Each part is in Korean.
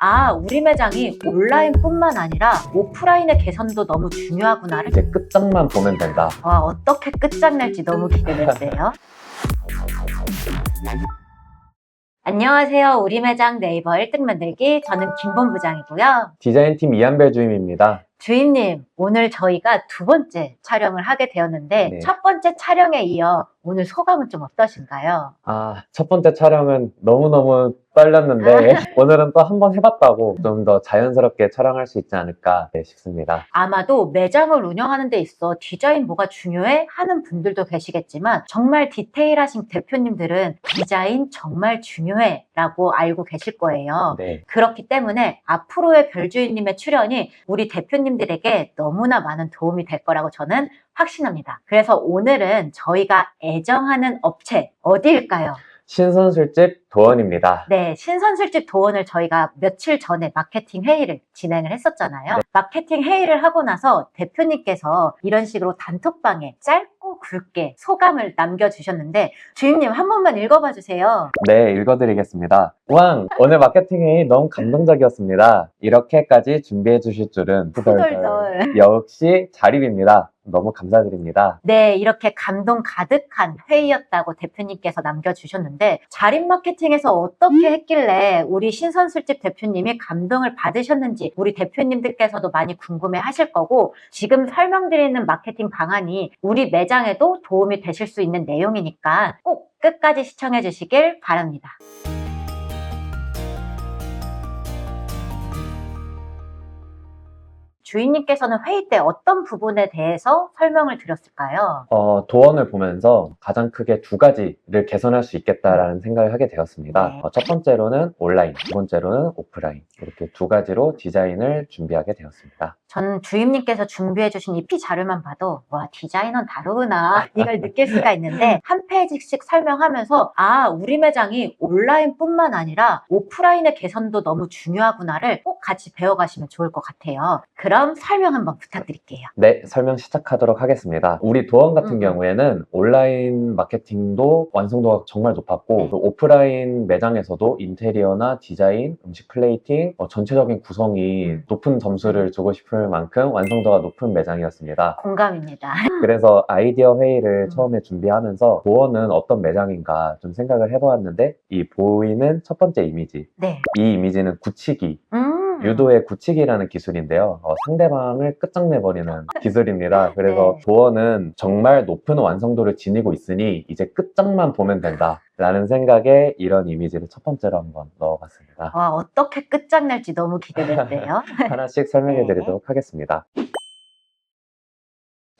아, 우리 매장이 온라인뿐만 아니라 오프라인의 개선도 너무 중요하구나를 이제 끝장만 보면 된다. 와, 어떻게 끝장날지 너무 기대되는데요. 안녕하세요. 우리 매장 네이버 1등 만들기. 저는 김본부장이고요. 디자인팀 이한별 주임입니다. 주임님, 오늘 저희가 두 번째 촬영을 하게 되었는데 네. 첫 번째 촬영에 이어 오늘 소감은 좀 어떠신가요? 첫 번째 촬영은 너무너무 떨렸는데 오늘은 또 한 번 해봤다고 좀 더 자연스럽게 촬영할 수 있지 않을까 싶습니다. 아마도 매장을 운영하는 데 있어 디자인 뭐가 중요해? 하는 분들도 계시겠지만 정말 디테일하신 대표님들은 디자인 정말 중요해 라고 알고 계실 거예요. 네. 그렇기 때문에 앞으로의 별주인님의 출연이 우리 대표님들에게 너무나 많은 도움이 될 거라고 저는 확신합니다. 그래서 오늘은 저희가 애정하는 업체 어디일까요? 신선술집 도원입니다. 네, 신선술집 도원을 저희가 며칠 전에 마케팅 회의를 진행을 했었잖아요. 네. 마케팅 회의를 하고 나서 대표님께서 이런 식으로 단톡방에 짧고 굵게 소감을 남겨주셨는데 주임님 한 번만 읽어봐 주세요. 네, 읽어드리겠습니다. 우왕! 오늘 마케팅 회의 너무 감동적이었습니다. 이렇게까지 준비해 주실 줄은 후덜덜. 역시 자립입니다. 너무 감사드립니다. 네, 이렇게 감동 가득한 회의였다고 대표님께서 남겨주셨는데 자립 마케팅에서 어떻게 했길래 우리 신선술집 대표님이 감동을 받으셨는지 우리 대표님들께서도 많이 궁금해 하실 거고 지금 설명드리는 마케팅 방안이 우리 매장에도 도움이 되실 수 있는 내용이니까 꼭 끝까지 시청해 주시길 바랍니다. 주인님께서는 회의 때 어떤 부분에 대해서 설명을 드렸을까요? 도원을 보면서 가장 크게 두 가지를 개선할 수 있겠다라는 생각을 하게 되었습니다. 네. 첫 번째로는 온라인, 두 번째로는 오프라인. 이렇게 두 가지로 디자인을 준비하게 되었습니다. 전 주임님께서 준비해 주신 이 피 자료만 봐도 와 디자인은 다르구나 이걸 느낄 수가 있는데 한 페이지씩 설명하면서 아 우리 매장이 온라인뿐만 아니라 오프라인의 개선도 너무 중요하구나를 꼭 같이 배워가시면 좋을 것 같아요. 그럼 설명 한번 부탁드릴게요. 네, 설명 시작하도록 하겠습니다. 우리 도원 같은 경우에는 온라인 마케팅도 완성도가 정말 높았고 네. 또 오프라인 매장에서도 인테리어나 디자인, 음식 플레이팅, 전체적인 구성이 높은 점수를 주고 싶을 만큼 완성도가 높은 매장이었습니다. 공감입니다. 그래서 아이디어 회의를 처음에 준비하면서 도원은 어떤 매장인가 좀 생각을 해보았는데 이 보이는 첫 번째 이미지, 네. 이 이미지는 굳히기, 유도의 굳히기라는 기술인데요. 상대방을 끝장내버리는 기술입니다. 그래서 네. 도원은 정말 높은 완성도를 지니고 있으니 이제 끝장만 보면 된다 라는 생각에 이런 이미지를 첫 번째로 한번 넣어봤습니다. 와 어떻게 끝장날지 너무 기대되는데요. 하나씩 설명해 드리도록 하겠습니다.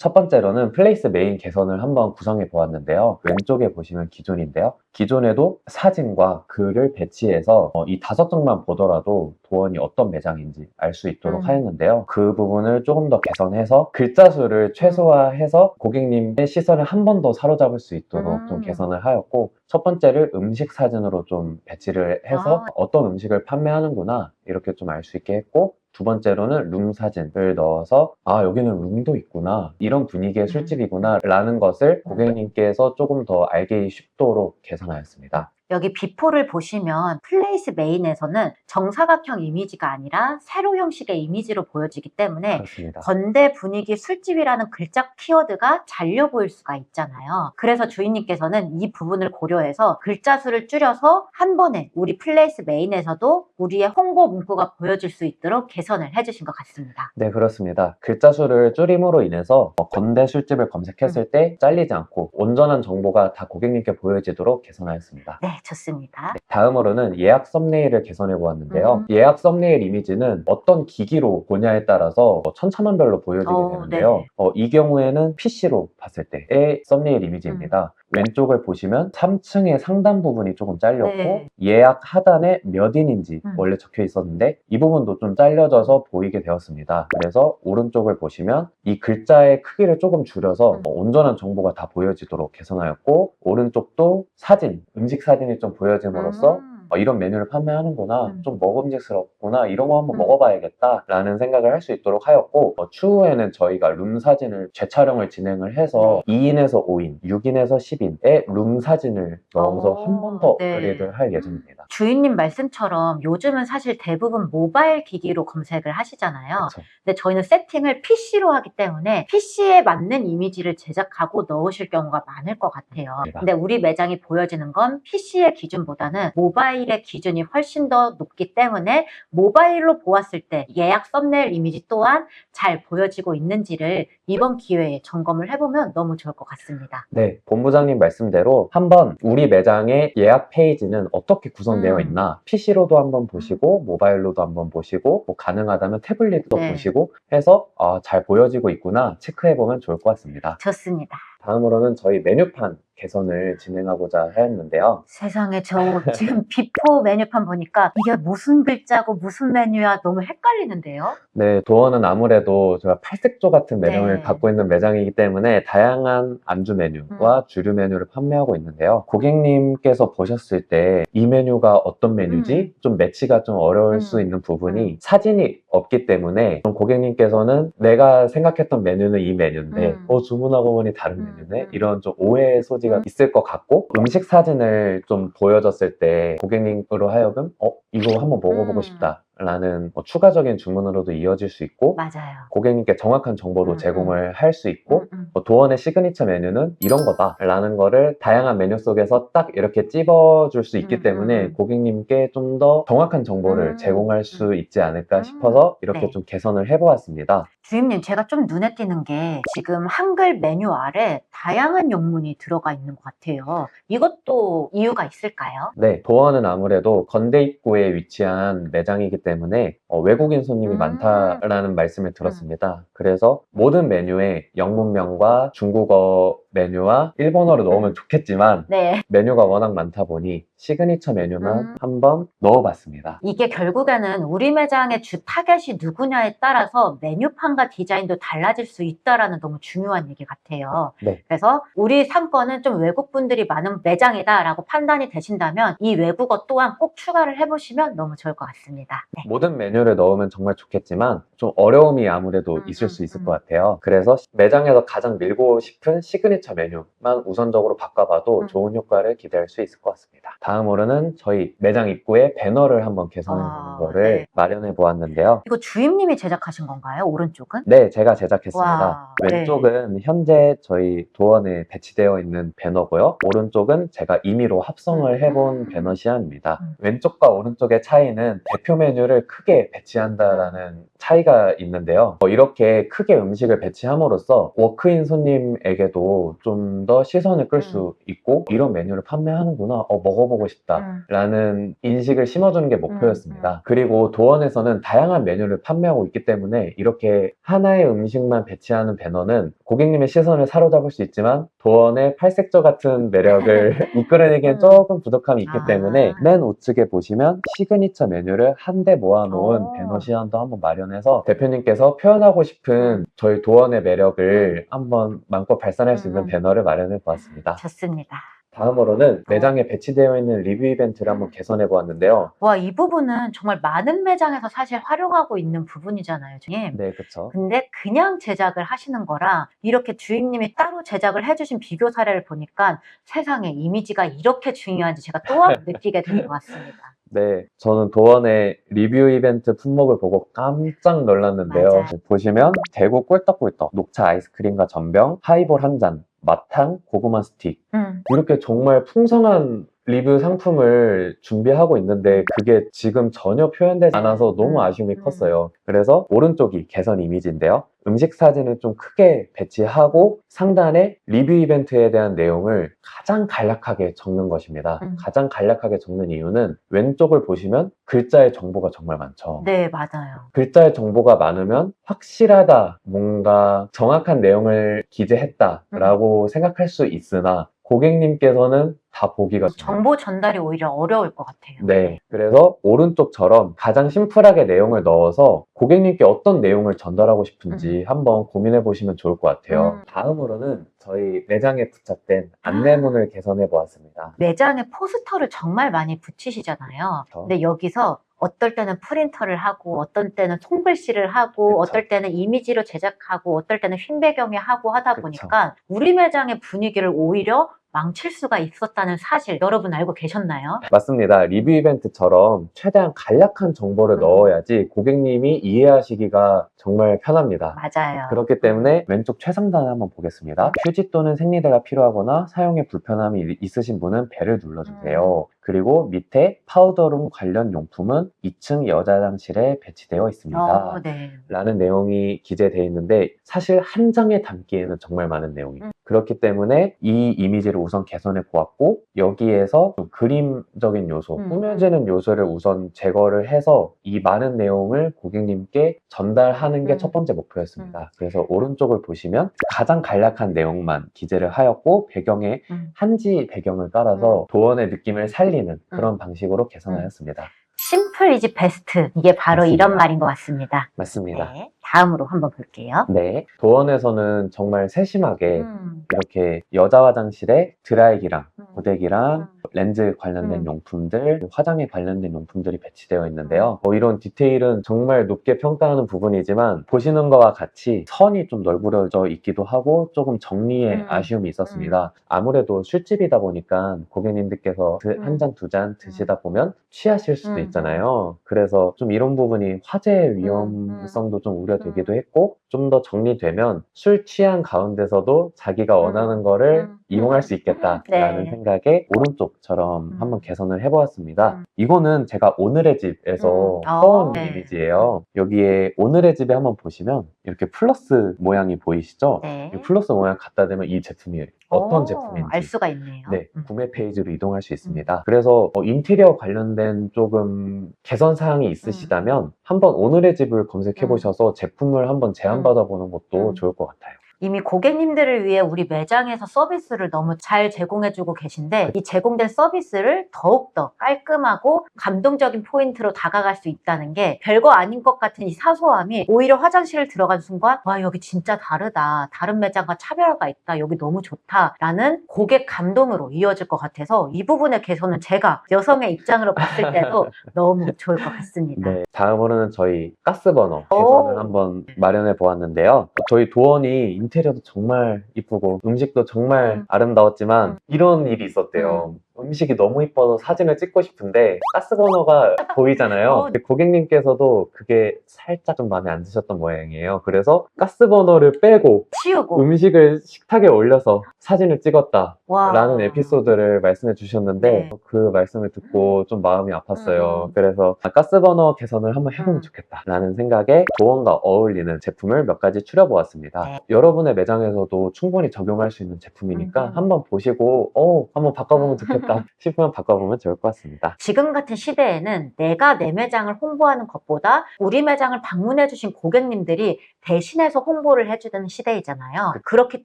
첫 번째로는 플레이스 메인 개선을 한번 구성해 보았는데요. 왼쪽에 보시면 기존인데요. 기존에도 사진과 글을 배치해서 이 5장만 보더라도 도원이 어떤 매장인지 알 수 있도록 하였는데요. 그 부분을 조금 더 개선해서 글자 수를 최소화해서 고객님의 시선을 한 번 더 사로잡을 수 있도록 좀 개선을 하였고 첫 번째를 음식 사진으로 좀 배치를 해서 어떤 음식을 판매하는구나 이렇게 좀 알 수 있게 했고 두 번째로는 룸 사진을 넣어서 아 여기는 룸도 있구나 이런 분위기의 술집이구나 라는 것을 고객님께서 조금 더 알기 쉽도록 개선하였습니다. 여기 비포를 보시면 플레이스 메인에서는 정사각형 이미지가 아니라 세로 형식의 이미지로 보여지기 때문에 그렇습니다. 건대 분위기 술집이라는 글자 키워드가 잘려 보일 수가 있잖아요. 그래서 주인님께서는 이 부분을 고려해서 글자 수를 줄여서 한 번에 우리 플레이스 메인에서도 우리의 홍보 문구가 보여질 수 있도록 개선을 해주신 것 같습니다. 네, 그렇습니다. 글자 수를 줄임으로 인해서 건대 술집을 검색했을 때 잘리지 않고 온전한 정보가 다 고객님께 보여지도록 개선하였습니다. 네, 좋습니다. 다음으로는 예약 썸네일을 개선해 보았는데요. 예약 썸네일 이미지는 어떤 기기로 보냐에 따라서 천차만별로 보여지게 되는데요. 이 경우에는 PC로 봤을 때의 썸네일 이미지입니다. 왼쪽을 보시면 3층의 상단 부분이 조금 잘렸고 예약 하단에 몇 인인지 원래 적혀 있었는데 이 부분도 좀 잘려져서 보이게 되었습니다. 그래서 오른쪽을 보시면 이 글자의 크기를 조금 줄여서 온전한 정보가 다 보여지도록 개선하였고 오른쪽도 사진, 음식 사진이 좀 보여짐으로써 이런 메뉴를 판매하는구나, 좀 먹음직스럽구나, 이런 거 한번 음. 먹어봐야겠다라는 생각을 할 수 있도록 하였고, 추후에는 저희가 룸 사진을 재촬영을 진행을 해서 2인에서 5인, 6인에서 10인의 룸 사진을 넣어서 한 번 더 네. 업그레이드를 할 예정입니다. 주인님 말씀처럼 요즘은 사실 대부분 모바일 기기로 검색을 하시잖아요. 그쵸. 근데 저희는 세팅을 PC로 하기 때문에 PC에 맞는 이미지를 제작하고 넣으실 경우가 많을 것 같아요. 맞습니다. 근데 우리 매장이 보여지는 건 PC의 기준보다는 모바일의 기준이 훨씬 더 높기 때문에 모바일로 보았을 때 예약 썸네일 이미지 또한 잘 보여지고 있는지를 이번 기회에 점검을 해보면 너무 좋을 것 같습니다. 네, 본부장님 말씀대로 한번 우리 매장의 예약 페이지는 어떻게 구성되어 있나 PC로도 한번 보시고 모바일로도 한번 보시고 뭐 가능하다면 태블릿도 네. 보시고 해서 잘 보여지고 있구나 체크해보면 좋을 것 같습니다. 좋습니다. 다음으로는 저희 메뉴판 개선을 진행하고자 하였는데요. 세상에, 저 지금 비포 메뉴판 보니까 이게 무슨 글자고 무슨 메뉴야 너무 헷갈리는데요? 네, 도어는 아무래도 제가 팔색조 같은 매력을 네. 갖고 있는 매장이기 때문에 다양한 안주 메뉴와 주류 메뉴를 판매하고 있는데요. 고객님께서 보셨을 때 이 메뉴가 어떤 메뉴지? 좀 매치가 좀 어려울 수 있는 부분이 사진이 없기 때문에 좀 고객님께서는 내가 생각했던 메뉴는 이 메뉴인데 주문하고 보니 다른 메뉴네? 이런 좀 오해의 소지가 있을 것 같고, 음식 사진을 좀 보여줬을 때 고객님으로 하여금 이거 한번 먹어보고 싶다 라는 추가적인 주문으로도 이어질 수 있고, 맞아요. 고객님께 정확한 정보도 제공을 할 수 있고, 도원의 시그니처 메뉴는 이런 거다 라는 거를 다양한 메뉴 속에서 딱 이렇게 찝어줄 수 있기 때문에 고객님께 좀 더 정확한 정보를 제공할 수 있지 않을까 싶어서 이렇게 네. 좀 개선을 해보았습니다. 주임님, 제가 좀 눈에 띄는 게 지금 한글 메뉴 아래 다양한 영문이 들어가 있는 것 같아요. 이것도 이유가 있을까요? 네, 도어는 아무래도 건대 입구에 위치한 매장이기 때문에 외국인 손님이 많다라는 말씀을 들었습니다. 그래서 모든 메뉴에 영문명과 중국어 메뉴와 일본어를 넣으면 좋겠지만 네. 메뉴가 워낙 많다 보니 시그니처 메뉴만 한번 넣어봤습니다. 이게 결국에는 우리 매장의 주 타겟이 누구냐에 따라서 메뉴판과 디자인도 달라질 수 있다라는 너무 중요한 얘기 같아요. 네. 그래서 우리 상권은 좀 외국 분들이 많은 매장이다라고 판단이 되신다면 이 외국어 또한 꼭 추가를 해보시면 너무 좋을 것 같습니다. 네. 모든 메뉴를 넣으면 정말 좋겠지만 좀 어려움이 아무래도 있을 수 있을 것 같아요. 그래서 매장에서 가장 밀고 싶은 시그니처 메뉴만 우선적으로 바꿔봐도 좋은 효과를 기대할 수 있을 것 같습니다. 다음으로는 저희 매장 입구에 배너를 한번 개선해보는 거를 네. 마련해 보았는데요. 이거 주임님이 제작하신 건가요? 오른쪽은? 네, 제가 제작했습니다. 와, 왼쪽은 현재 저희 도원에 배치되어 있는 배너고요. 오른쪽은 제가 임의로 합성을 해본 배너 시안입니다. 왼쪽과 오른쪽의 차이는 대표 메뉴를 크게 배치한다라는 차이가 있는데요. 이렇게 크게 음식을 배치함으로써 워크인 손님에게도 좀 더 시선을 끌 수 있고, 이런 메뉴를 판매하는구나, 먹어보고 싶다 라는 인식을 심어주는 게 목표였습니다. 그리고 도원에서는 다양한 메뉴를 판매하고 있기 때문에 이렇게 하나의 음식만 배치하는 배너는 고객님의 시선을 사로잡을 수 있지만 도원의 팔색조 같은 매력을 이끌어내기엔 조금 부족함이 있기 때문에 맨 우측에 보시면 시그니처 메뉴를 한데 모아놓은 배너 시안도 한번 마련해서 대표님께서 표현하고 싶은 저희 도원의 매력을 한번 마음껏 발산할 수 있는 배너를 마련해 보았습니다. 좋습니다. 다음으로는 매장에 배치되어 있는 리뷰 이벤트를 한번 개선해 보았는데요. 와, 이 부분은 정말 많은 매장에서 사실 활용하고 있는 부분이잖아요, 주임. 네, 그렇죠. 근데 그냥 제작을 하시는 거랑 이렇게 주임님이 따로 제작을 해주신 비교 사례를 보니까 세상에 이미지가 이렇게 중요한지 제가 또 한 번 느끼게 된 것 같습니다. 네, 저는 도원의 리뷰 이벤트 품목을 보고 깜짝 놀랐는데요. 맞아요. 보시면 대구 꿀떡꿀떡, 녹차 아이스크림과 전병, 하이볼 한 잔, 마탕, 고구마 스틱, 이렇게 정말 풍성한 리뷰 상품을 준비하고 있는데 그게 지금 전혀 표현되지 않아서 너무 아쉬움이 컸어요. 그래서 오른쪽이 개선 이미지인데요. 음식 사진을 좀 크게 배치하고 상단에 리뷰 이벤트에 대한 내용을 가장 간략하게 적는 것입니다. 가장 간략하게 적는 이유는 왼쪽을 보시면 글자의 정보가 정말 많죠. 네, 맞아요. 글자의 정보가 많으면 확실하다, 뭔가 정확한 내용을 기재했다라고 생각할 수 있으나 고객님께서는 다 보기가 정보 전달이 오히려 어려울 것 같아요. 네, 그래서 오른쪽처럼 가장 심플하게 내용을 넣어서 고객님께 어떤 내용을 전달하고 싶은지 한번 고민해 보시면 좋을 것 같아요. 다음으로는 저희 매장에 부착된 안내문을 개선해 보았습니다. 매장에 포스터를 정말 많이 붙이시잖아요. 그쵸. 근데 여기서 어떨 때는 프린터를 하고, 어떨 때는 손글씨를 하고, 그쵸. 어떨 때는 이미지로 제작하고, 어떨 때는 흰 배경에 하고 하다 그쵸. 보니까 우리 매장의 분위기를 오히려 망칠 수가 있었다는 사실 여러분 알고 계셨나요? 맞습니다. 리뷰 이벤트처럼 최대한 간략한 정보를 넣어야지 고객님이 이해하시기가 정말 편합니다. 맞아요. 그렇기 때문에 왼쪽 최상단을 한번 보겠습니다. 휴지 또는 생리대가 필요하거나 사용에 불편함이 있으신 분은 배를 눌러주세요. 그리고 밑에 파우더룸 관련 용품은 2층 여자장실에 배치되어 있습니다. 네. 라는 내용이 기재되어 있는데 사실 한 장에 담기에는 정말 많은 내용이에요. 그렇기 때문에 이 이미지를 우선 개선해 보았고 여기에서 좀 그림적인 요소, 꾸며지는 요소를 우선 제거를 해서 이 많은 내용을 고객님께 전달하는 게 첫 번째 목표였습니다. 그래서 오른쪽을 보시면 가장 간략한 내용만 기재를 하였고 배경에 한지 배경을 깔아서 도원의 느낌을 살리는 그런 방식으로 개선하였습니다. 심플 이즈 베스트. 이게 바로 맞습니다. 이런 말인 것 같습니다. 맞습니다. 네. 다음으로 한번 볼게요. 네, 도원에서는 정말 세심하게 이렇게 여자 화장실에 드라이기랑 고데기랑 렌즈 관련된 용품들, 화장에 관련된 용품들이 배치되어 있는데요. 이런 디테일은 정말 높게 평가하는 부분이지만 보시는 것과 같이 선이 좀 널브러져 있기도 하고 조금 정리에 아쉬움이 있었습니다. 아무래도 술집이다 보니까 고객님들께서 한 잔, 두 잔 드시다 보면 취하실 수도 있잖아요. 그래서 좀 이런 부분이 화재의 위험성도 좀 우려되기도 했고 좀 더 정리되면 술 취한 가운데서도 자기가 원하는 거를 이용할 수 있겠다라는 네. 생각에 오른쪽처럼 한번 개선을 해보았습니다. 이거는 제가 오늘의 집에서 써온 네. 이미지예요. 여기에 오늘의 집에 한번 보시면 이렇게 플러스 모양이 보이시죠? 네. 이 플러스 모양 갖다 대면 이 제품이 어떤 제품인지 알 수가 있네요. 네, 구매 페이지로 이동할 수 있습니다. 그래서 인테리어 관련된 조금 개선 사항이 있으시다면 한번 오늘의 집을 검색해 보셔서 제품을 한번 제안받아 보는 것도 좋을 것 같아요. 이미 고객님들을 위해 우리 매장에서 서비스를 너무 잘 제공해주고 계신데 이 제공된 서비스를 더욱더 깔끔하고 감동적인 포인트로 다가갈 수 있다는 게 별거 아닌 것 같은 이 사소함이 오히려 화장실을 들어간 순간 와 여기 진짜 다르다. 다른 매장과 차별화가 있다. 여기 너무 좋다. 라는 고객 감동으로 이어질 것 같아서 이 부분의 개선은 제가 여성의 입장으로 봤을 때도 너무 좋을 것 같습니다. 네, 다음으로는 저희 가스버너 개선을 한번 마련해 보았는데요. 저희 도원이 인테리어도 정말 이쁘고 음식도 정말 아름다웠지만 이런 일이 있었대요. 음식이 너무 이뻐서 사진을 찍고 싶은데 가스버너가 보이잖아요. 근데 고객님께서도 그게 살짝 좀 마음에 안 드셨던 모양이에요. 그래서 가스버너를 빼고 치우고 음식을 식탁에 올려서 사진을 찍었다 와. 라는 에피소드를 말씀해 주셨는데 네. 그 말씀을 듣고 좀 마음이 아팠어요. 그래서 가스버너 개선을 한번 해보면 좋겠다 라는 생각에 도원과 어울리는 제품을 몇 가지 추려보았습니다. 네. 여러분의 매장에서도 충분히 적용할 수 있는 제품이니까 한번 보시고 한번 바꿔보면 좋겠다 싶으면 바꿔보면 좋을 것 같습니다. 지금 같은 시대에는 내가 내 매장을 홍보하는 것보다 우리 매장을 방문해주신 고객님들이 대신해서 홍보를 해주는 시대이잖아요. 그렇기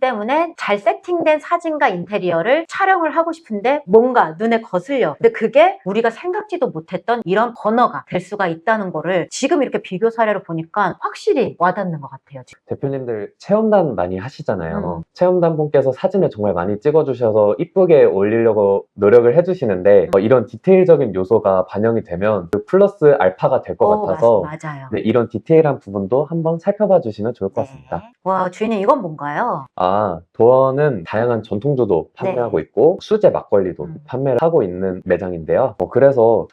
때문에 잘 세팅된 사진과 인테리어를 촬영을 하고 싶은데 뭔가 눈에 거슬려. 근데 그게 우리가 생각지도 못했던 이런 버너가 될 수가 있다는 거를 지금 이렇게 비교 사례로 보니까 확실히 와닿는 것 같아요. 지금. 대표님들 체험단 많이 하시잖아요. 체험단 분께서 사진을 정말 많이 찍어주셔서 이쁘게 올리려고 노력을 해주시는데 이런 디테일적인 요소가 반영이 되면 그 플러스 알파가 될 것 같아서 맞아요. 네, 이런 디테일한 부분도 한번 살펴봐 주시면 좋을 것 같습니다. 와, 주인님 이건 뭔가요? 도원은 다양한 전통주도 판매하고 있고 수제 막걸리도 판매를 하고 있는 매장인데요. 그래서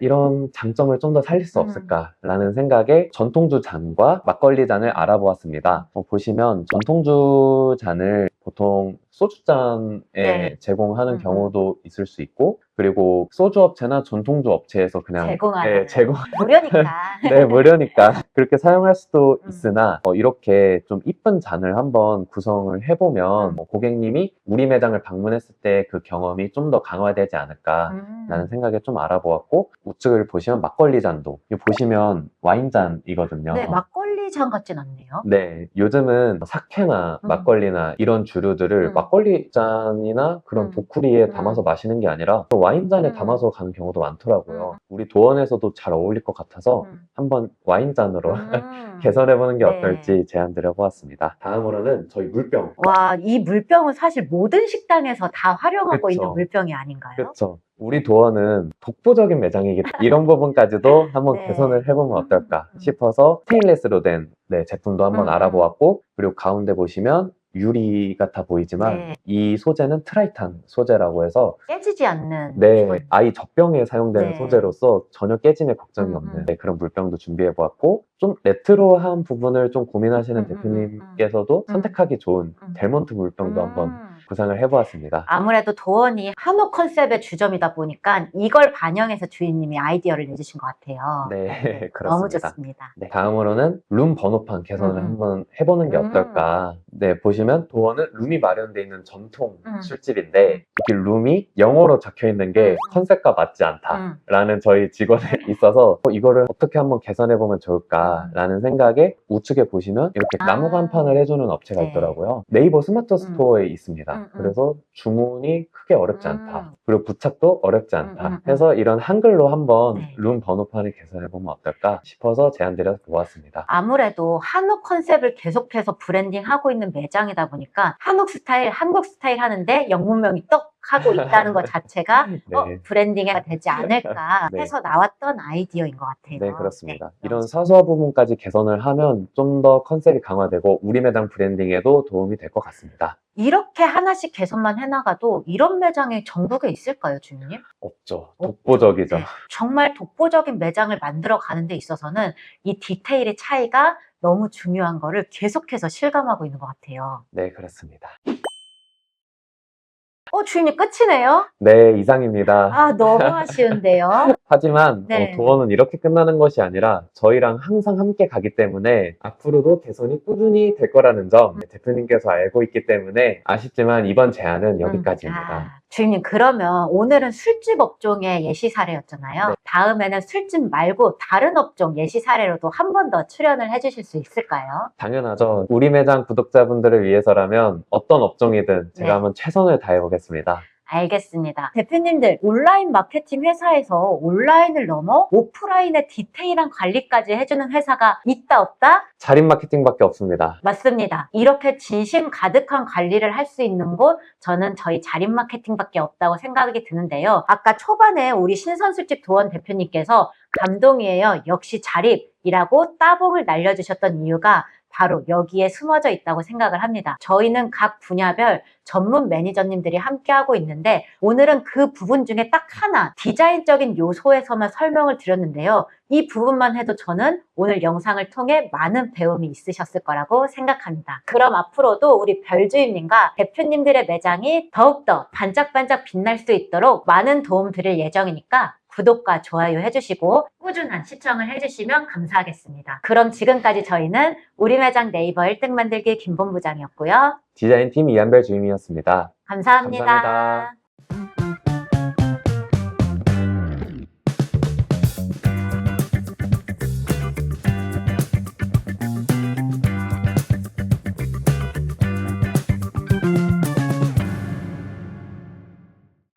이런 장점을 좀 더 살릴 수 없을까라는 생각에 전통주 잔과 막걸리 잔을 알아보았습니다. 보시면 전통주 잔을 보통 소주잔에 제공하는 경우도 있을 수 있고 그리고 소주 업체나 전통주 업체에서 그냥 제공하는 제공 무료니까. 네, 무료니까 그렇게 사용할 수도 있으나 이렇게 좀 이쁜 잔을 한번 구성을 해보면 고객님이 우리 매장을 방문했을 때 그 경험이 좀 더 강화되지 않을까라는 생각에 좀 알아보았고 우측을 보시면 막걸리 잔도 이거 보시면 와인 잔이거든요. 네, 막걸리 막걸리잔 같진 않네요. 네, 요즘은 사케나 막걸리나 이런 주류들을 막걸리 잔이나 그런 도쿠리에 담아서 마시는 게 아니라 와인잔에 담아서 가는 경우도 많더라고요. 우리 도원에서도 잘 어울릴 것 같아서 한번 와인잔으로 개선해보는 게 네. 어떨지 제안드려보았습니다. 다음으로는 저희 물병. 와, 이 물병은 사실 모든 식당에서 다 활용하고 있는 그쵸. 물병이 아닌가요? 그렇죠. 우리 도어는 독보적인 매장이기 때문에 이런 부분까지도 한번 네. 개선을 해보면 어떨까 싶어서 스테인레스로 된 제품도 한번 알아보았고, 그리고 가운데 보시면 유리 같아 보이지만 네. 이 소재는 트라이탄 소재라고 해서 깨지지 않는 네, 기본. 아이 젖병에 사용되는 네. 소재로서 전혀 깨짐에 걱정이 없는 그런 물병도 준비해보았고, 좀 레트로한 부분을 좀 고민하시는 대표님께서도 선택하기 좋은 델몬트 물병도 한번 구상을 해보았습니다. 아무래도 도원이 한옥 컨셉의 주점이다 보니까 이걸 반영해서 주인님이 아이디어를 내주신 것 같아요. 네, 그렇습니다. 너무 좋습니다. 네, 다음으로는 룸 번호판 개선을 한번 해보는 게 어떨까. 네, 보시면 도어는 룸이 마련되어 있는 전통 술집인데 이게 룸이 영어로 적혀 있는 게 컨셉과 맞지 않다라는 저희 직원에 있어서 이거를 어떻게 한번 개선해보면 좋을까라는 생각에 우측에 보시면 이렇게 나무 간판을 해주는 업체가 네. 있더라고요. 네이버 스마트 스토어에 있습니다. 그래서 주문이 크게 어렵지 않다. 그리고 부착도 어렵지 않다. 해서 이런 한글로 한번 네. 룸 번호판을 개선해보면 어떨까 싶어서 제안드려 보았습니다. 아무래도 한옥 컨셉을 계속해서 브랜딩하고 있는 매장이다 보니까 한옥 스타일, 한국 스타일 하는데 영문명이 떡 하고 있다는 것 자체가 네. 브랜딩이 되지 않을까 네. 해서 나왔던 아이디어인 것 같아요. 네, 그렇습니다. 네, 이런 사소한 부분까지 개선을 하면 좀 더 컨셉이 강화되고 우리 매장 브랜딩에도 도움이 될 것 같습니다. 이렇게 하나씩 개선만 해나가도 이런 매장이 전국에 있을까요, 주인님? 없죠. 독보적이죠. 네. 정말 독보적인 매장을 만들어 가는 데 있어서는 이 디테일의 차이가 너무 중요한 거를 계속해서 실감하고 있는 것 같아요. 네, 그렇습니다. 주인님 끝이네요? 네, 이상입니다. 아, 너무 아쉬운데요? 하지만 네. 도어는 이렇게 끝나는 것이 아니라 저희랑 항상 함께 가기 때문에 앞으로도 개선이 꾸준히 될 거라는 점 대표님께서 알고 있기 때문에 아쉽지만 이번 제안은 여기까지입니다. 주인님, 그러면 오늘은 술집 업종의 예시 사례였잖아요. 네. 다음에는 술집 말고 다른 업종 예시 사례로도 한 번 더 출연을 해주실 수 있을까요? 당연하죠. 우리 매장 구독자분들을 위해서라면 어떤 업종이든 제가 네. 한번 최선을 다해보겠습니다. 알겠습니다. 대표님들, 온라인 마케팅 회사에서 온라인을 넘어 오프라인의 디테일한 관리까지 해주는 회사가 있다 없다? 자립 마케팅밖에 없습니다. 맞습니다. 이렇게 진심 가득한 관리를 할 수 있는 곳, 저는 저희 자립 마케팅밖에 없다고 생각이 드는데요. 아까 초반에 우리 신선술집 도원 대표님께서 감동이에요, 역시 자립이라고 따봉을 날려주셨던 이유가 바로 여기에 숨어져 있다고 생각을 합니다. 저희는 각 분야별 전문 매니저님들이 함께하고 있는데 오늘은 그 부분 중에 딱 하나, 디자인적인 요소에서만 설명을 드렸는데요. 이 부분만 해도 저는 오늘 영상을 통해 많은 배움이 있으셨을 거라고 생각합니다. 그럼 앞으로도 우리 별주임님과 대표님들의 매장이 더욱더 반짝반짝 빛날 수 있도록 많은 도움 드릴 예정이니까 구독과 좋아요 해주시고 꾸준한 시청을 해주시면 감사하겠습니다. 그럼 지금까지 저희는 우리 매장 네이버 1등 만들기 김본부장이었고요. 디자인팀 이한별 주임이었습니다. 감사합니다. 감사합니다.